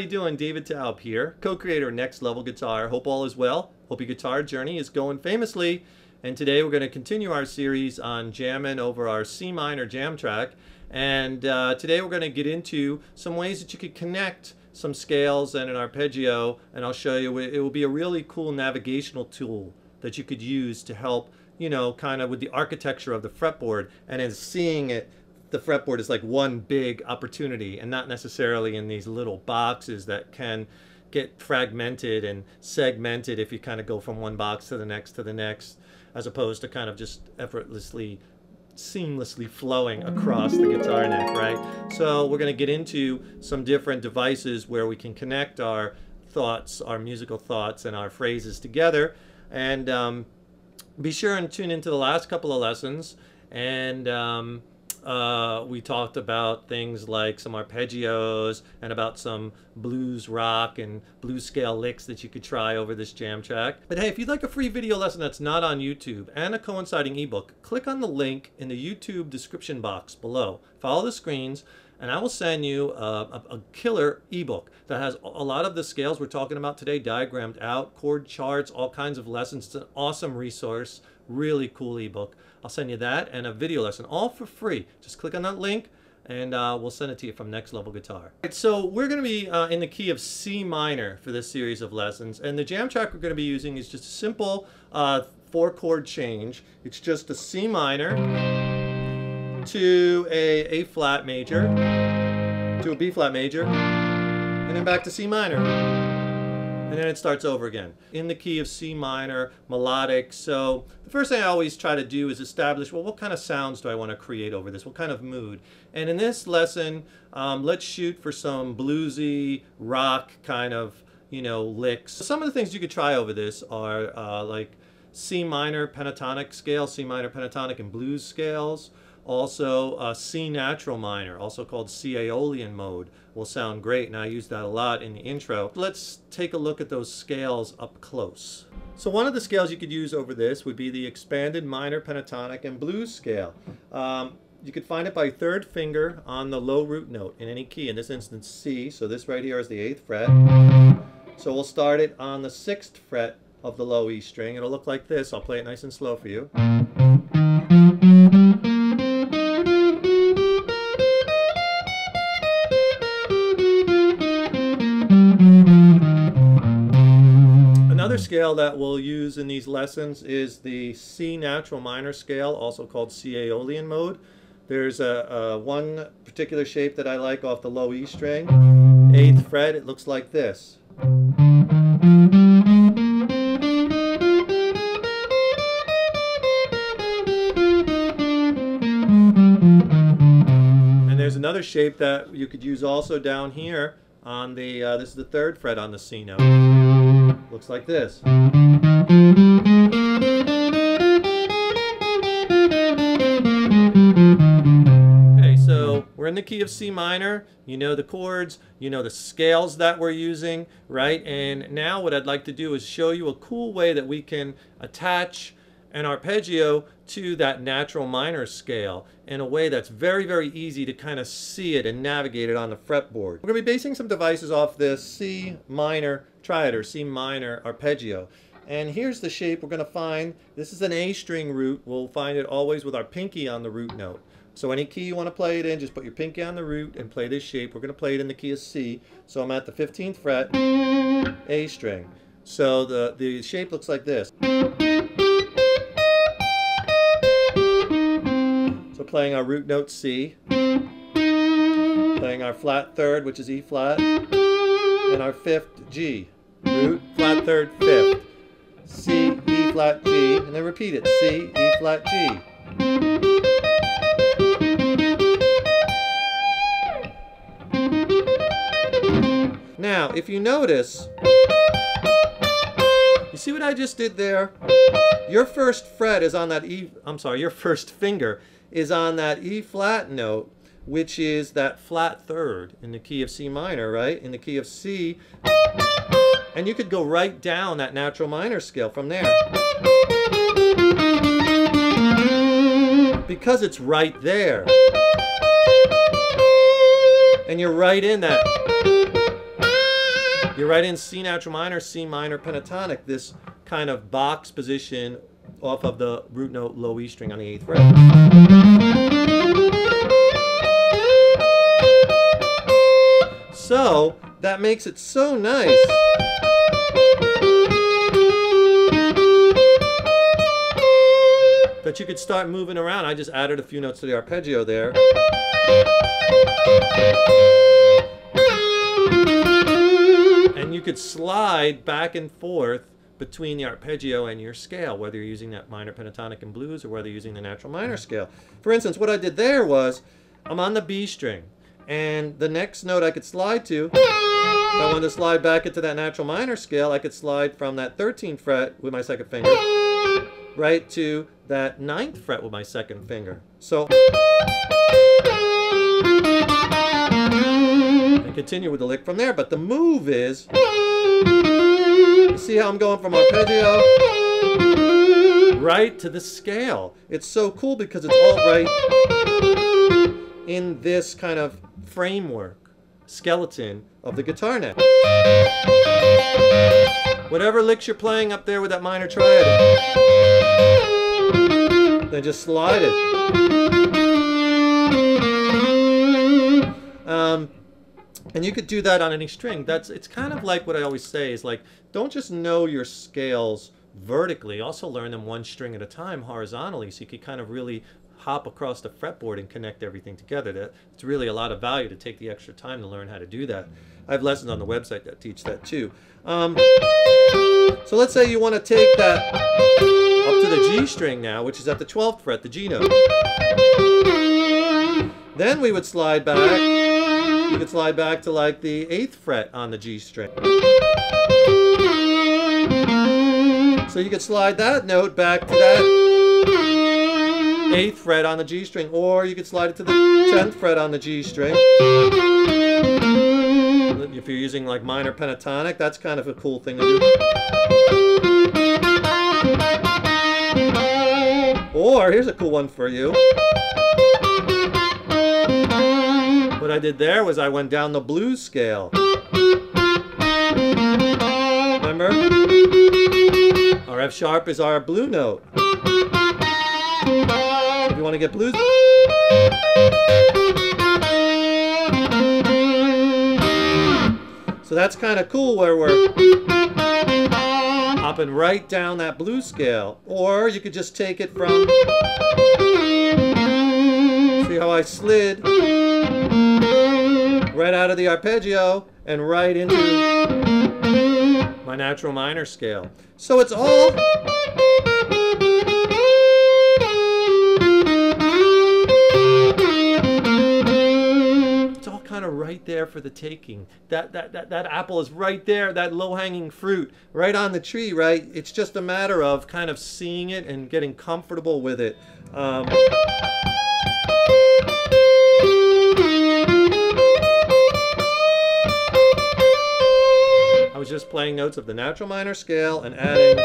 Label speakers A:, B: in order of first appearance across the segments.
A: you doing? David Taub here, co-creator of Next Level Guitar. Hope all is well. Hope your guitar journey is going famously. And today we're going to continue our series on jamming over our C minor jam track. And today we're going to get into some ways that you could connect some scales and an arpeggio. And I'll show you, it will be a really cool navigational tool that you could use to help, you know, kind of with the architecture of the fretboard, and in seeing it, the fretboard is like one big opportunity and not necessarily in these little boxes that can get fragmented and segmented if you kind of go from one box to the next, as opposed to kind of just effortlessly, seamlessly flowing across the guitar neck, right? So we're going to get into some different devices where we can connect our thoughts, our musical thoughts and our phrases together. And be sure and tune into the last couple of lessons, and we talked about things like some arpeggios and about some blues rock and blues scale licks that you could try over this jam track. But hey, if you'd like a free video lesson that's not on YouTube and a coinciding ebook, click on the link in the YouTube description box below. Follow the screens and I will send you a killer ebook that has a lot of the scales we're talking about today diagrammed out, chord charts, all kinds of lessons. It's an awesome resource, really cool ebook. I'll send you that and a video lesson, all for free. Just click on that link and we'll send it to you from Next Level Guitar. Right, so we're going to be in the key of C minor for this series of lessons, and the jam track we're going to be using is just a simple 4-chord change. It's just a C minor to a flat major, to a B flat major, and then back to C minor. And then it starts over again in the key of C minor, melodic. So the first thing I always try to do is establish, well, what kind of sounds do I want to create over this? What kind of mood? And in this lesson, let's shoot for some bluesy rock kind of, you know, licks. Some of the things you could try over this are like C minor pentatonic scale, C minor pentatonic and blues scales. Also, C natural minor, also called C Aeolian mode, will sound great, and I use that a lot in the intro. Let's take a look at those scales up close. So one of the scales you could use over this would be the expanded minor pentatonic and blues scale. You could find it by third finger on the low root note in any key, in this instance C, so this right here is the 8th fret. So we'll start it on the 6th fret of the low E string. It'll look like this. I'll play it nice and slow for you. Another scale that we'll use in these lessons is the C natural minor scale, also called C Aeolian mode. There's one particular shape that I like off the low E string, 8th fret. It looks like this. And there's another shape that you could use also down here on the, this is the 3rd fret on the C note. Looks like this. Okay, so we're in the key of C minor. You know the chords, you know the scales that we're using, right? And now what I'd like to do is show you a cool way that we can attach an arpeggio to that natural minor scale in a way that's very, very easy to kind of see it and navigate it on the fretboard. We're going to be basing some devices off this C minor triad or C minor arpeggio. And here's the shape we're going to find. This is an A string root. We'll find it always with our pinky on the root note. So any key you want to play it in, just put your pinky on the root and play this shape. We're going to play it in the key of C. So I'm at the 15th fret, A string. So the shape looks like this. So playing our root note C, playing our flat 3rd, which is E flat, and our 5th G. Root, flat 3rd, 5th. C, E flat, G, and then repeat it. C, E flat, G. Now, if you notice, you see what I just did there? Your first fret is on that your first finger is on that E flat note, which is that flat 3rd in the key of C minor, right? In the key of C. And you could go right down that natural minor scale from there. Because it's right there. And you're right in that You're right in C natural minor, C minor pentatonic, this kind of box position off of the root note low E string on the 8th fret. So that makes it so nice that you could start moving around. I just added a few notes to the arpeggio there. And you could slide back and forth between the arpeggio and your scale, whether you're using that minor pentatonic and blues or whether you're using the natural minor scale. For instance, what I did there was, I'm on the B string, and the next note I could slide to, if I wanted to slide back into that natural minor scale, I could slide from that 13th fret with my second finger right to that 9th fret with my second finger. So, and continue with the lick from there. But the move is, you see how I'm going from arpeggio right to the scale. It's so cool because it's all right in this kind of framework, skeleton of the guitar neck. Whatever licks you're playing up there with that minor triad, then just slide it. And you could do that on any string. It's kind of like what I always say is like, don't just know your scales vertically, also learn them one string at a time horizontally, so you can kind of really hop across the fretboard and connect everything together. It's really a lot of value to take the extra time to learn how to do that. I have lessons on the website that teach that too. So let's say you want to take that up to the G string now, which is at the 12th fret, the G note. Then we would slide back. You could slide back to like the 8th fret on the G string. So you could slide that note back to that 8th fret on the G string, or you could slide it to the 10th fret on the G string. If you're using like minor pentatonic, that's kind of a cool thing to do. Or here's a cool one for you. What I did there was I went down the blues scale. Remember? Our F sharp is our blue note. If you want to get blues, so that's kind of cool where we're hopping right down that blues scale. Or you could just take it from, see how I slid right out of the arpeggio and right into my natural minor scale. So it's all kind of right there for the taking. That apple is right there, that low-hanging fruit right on the tree, right? It's just a matter of kind of seeing it and getting comfortable with it. I was just playing notes of the natural minor scale and adding,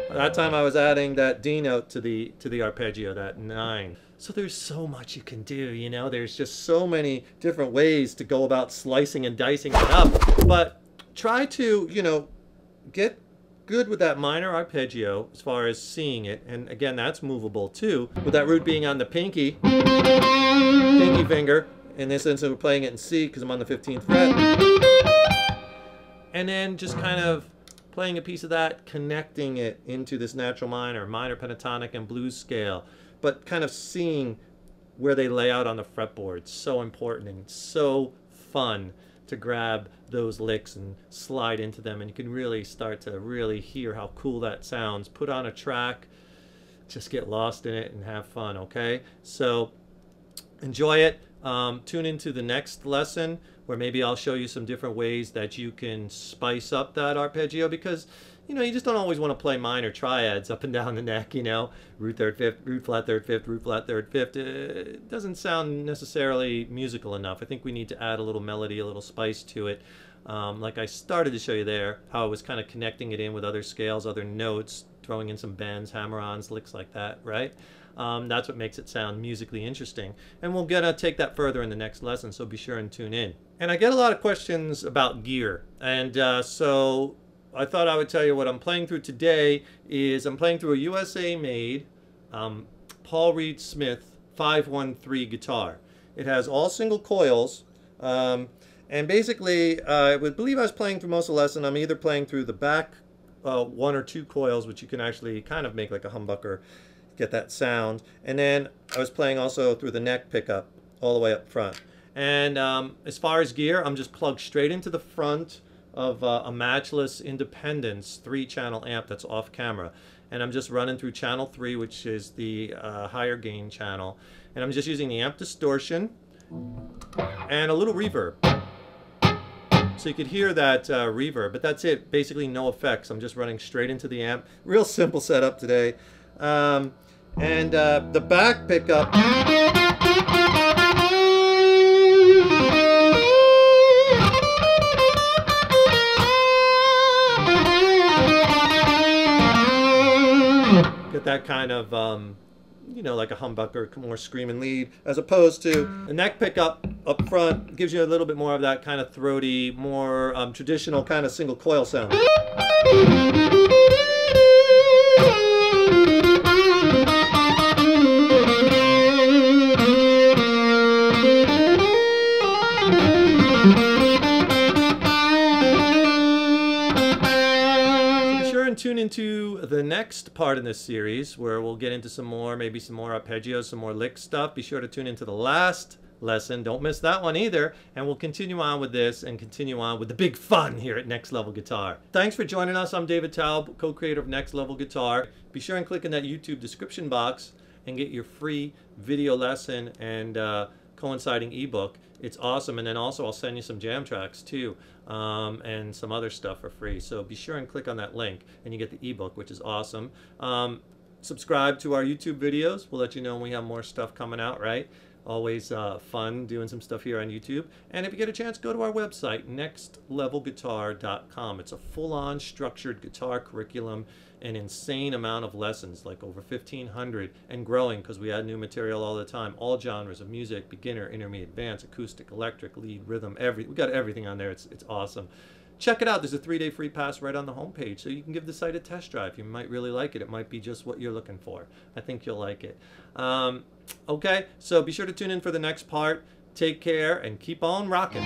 A: at that time I was adding that D note to the arpeggio, that 9. So there's so much you can do, you know, there's just so many different ways to go about slicing and dicing it up. But try to, you know, get good with that minor arpeggio as far as seeing it. And again, that's movable too, with that root being on the pinky finger. In this instance, we're playing it in C because I'm on the 15th fret. And then just kind of playing a piece of that, connecting it into this natural minor, minor pentatonic and blues scale, but kind of seeing where they lay out on the fretboard. So important and so fun to grab those licks and slide into them, and you can really start to really hear how cool that sounds. Put on a track, just get lost in it and have fun, okay? So enjoy it. Tune into the next lesson where maybe I'll show you some different ways that you can spice up that arpeggio, because you know, you just don't always want to play minor triads up and down the neck, you know, root third fifth, root flat third fifth, root flat third fifth. It doesn't sound necessarily musical enough. I think we need to add a little melody, a little spice to it. like I started to show you there, how I was kind of connecting it in with other scales, other notes, throwing in some bends, hammer-ons, licks like that, right? That's what makes it sound musically interesting. And we're gonna take that further in the next lesson, so be sure and tune in. And I get a lot of questions about gear, and so I thought I would tell you what I'm playing through today is I'm playing through a USA-made Paul Reed Smith 513 guitar. It has all single coils, and basically I would believe I was playing through most of the lesson. I'm either playing through the back 1 or 2 coils, which you can actually kind of make like a humbucker, get that sound, and then I was playing also through the neck pickup all the way up front. And as far as gear, I'm just plugged straight into the front of a Matchless Independence 3-channel amp that's off camera, and I'm just running through channel 3, which is the higher gain channel, and I'm just using the amp distortion and a little reverb, so you could hear that reverb, but that's it. Basically no effects. I'm just running straight into the amp. Real simple setup today. And the back pickup, get that kind of you know, like a humbucker, more screaming lead, as opposed to the neck pickup up front gives you a little bit more of that kind of throaty, more traditional kind of single coil sound. Tune into the next part in this series where we'll get into some more, maybe some more arpeggios, some more lick stuff. Be sure to tune into the last lesson. Don't miss that one either. And we'll continue on with this and continue on with the big fun here at Next Level Guitar. Thanks for joining us. I'm David Taub, co-creator of Next Level Guitar. Be sure and click in that YouTube description box and get your free video lesson and coinciding ebook. It's awesome. And then also I'll send you some jam tracks too, and some other stuff for free. So be sure and click on that link and you get the ebook, which is awesome. Subscribe to our YouTube videos. We'll let you know when we have more stuff coming out, right? Always fun doing some stuff here on YouTube. And if you get a chance, go to our website, nextlevelguitar.com. It's a full-on structured guitar curriculum, an insane amount of lessons, like over 1,500, and growing because we add new material all the time. All genres of music, beginner, intermediate, advanced, acoustic, electric, lead, rhythm, we got everything on there. It's awesome. Check it out. There's a 3-day free pass right on the homepage, so you can give the site a test drive. You might really like it. It might be just what you're looking for. I think you'll like it. Okay, so be sure to tune in for the next part. Take care and keep on rocking.